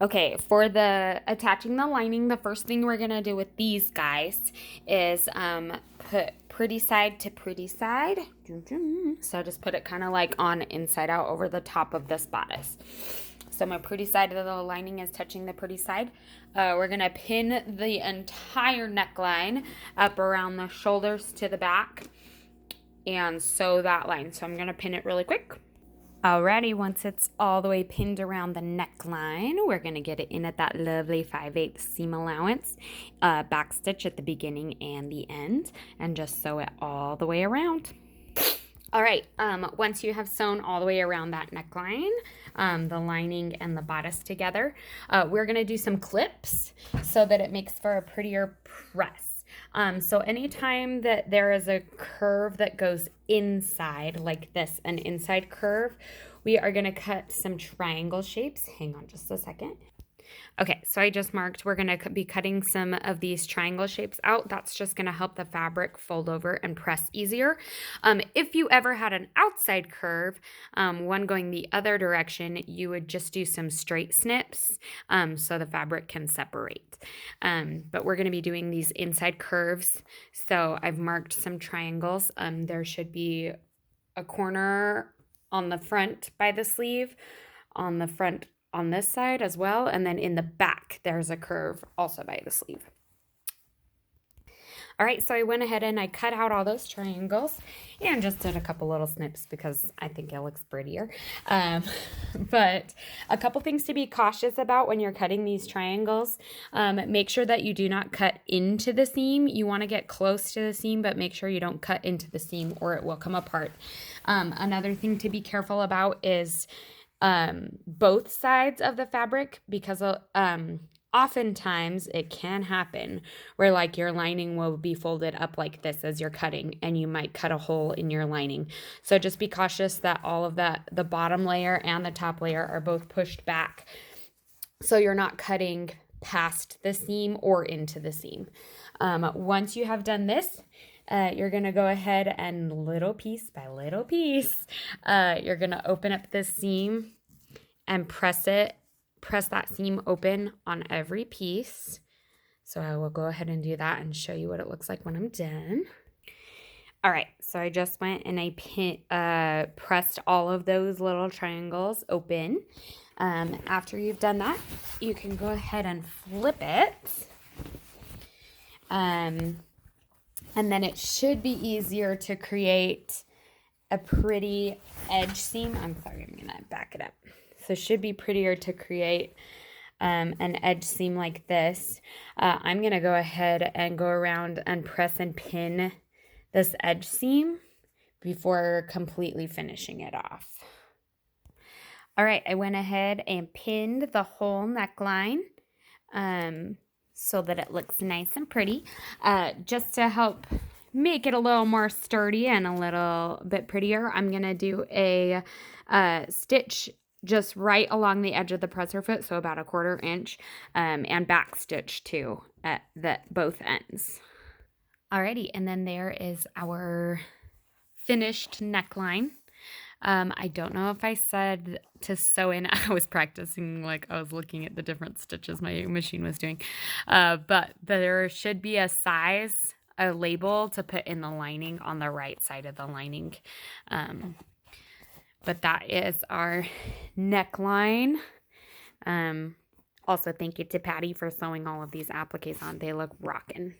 Okay, for the attaching the lining, the first thing we're gonna do with these guys is put pretty side to pretty side. So just put it kind of like on inside out over the top of this bodice. So my pretty side of the lining is touching the pretty side. We're gonna pin the entire neckline up around the shoulders to the back and sew that line. So I'm gonna pin it really quick. Alrighty, once it's all the way pinned around the neckline, we're going to get it in at that lovely 5/8 seam allowance, back stitch at the beginning and the end, and just sew it all the way around. All right, once you have sewn all the way around that neckline, the lining and the bodice together, we're going to do some clips so that it makes for a prettier press. So anytime that there is a curve that goes inside like this, an inside curve, we are going to cut some triangle shapes. Hang on just a second. Okay, so I just marked, we're going to be cutting some of these triangle shapes out. That's just going to help the fabric fold over and press easier. If you ever had an outside curve, one going the other direction, you would just do some straight snips so the fabric can separate. But we're going to be doing these inside curves. So I've marked some triangles. There should be a corner on the front by the sleeve, on the front on this side as well, and then in the back there's a curve also by the sleeve. All right, so I went ahead and I cut out all those triangles and just did a couple little snips because I think it looks prettier. But a couple things to be cautious about when you're cutting these triangles. Make sure that you do not cut into the seam. You want to get close to the seam, but make sure you don't cut into the seam or it will come apart. Another thing to be careful about is both sides of the fabric, because oftentimes it can happen where like your lining will be folded up like this as you're cutting and you might cut a hole in your lining. So just be cautious that all of that, the bottom layer and the top layer, are both pushed back so you're not cutting past the seam or into the seam. Once you have done this, you're going to go ahead and little piece by little piece, you're going to open up this seam and press that seam open on every piece. So I will go ahead and do that and show you what it looks like when I'm done. All right, so I just went and I pressed all of those little triangles open. After you've done that, you can go ahead and flip it. And then it should be easier to create a pretty edge seam. I'm sorry, I'm gonna back it up. So it should be prettier to create an edge seam like this. I'm gonna go ahead and go around and press and pin this edge seam before completely finishing it off. All right, I went ahead and pinned the whole neckline. So that it looks nice and pretty, just to help make it a little more sturdy and a little bit prettier. I'm going to do a stitch just right along the edge of the presser foot, so about 1/4 inch, and back stitch too at both ends. Alrighty, and then there is our finished neckline. I don't know if I said to sew in. I was practicing, like I was looking at the different stitches my machine was doing. But there should be a size, a label to put in the lining on the right side of the lining. But that is our neckline. Also, thank you to Patty for sewing all of these appliques on. They look rockin'.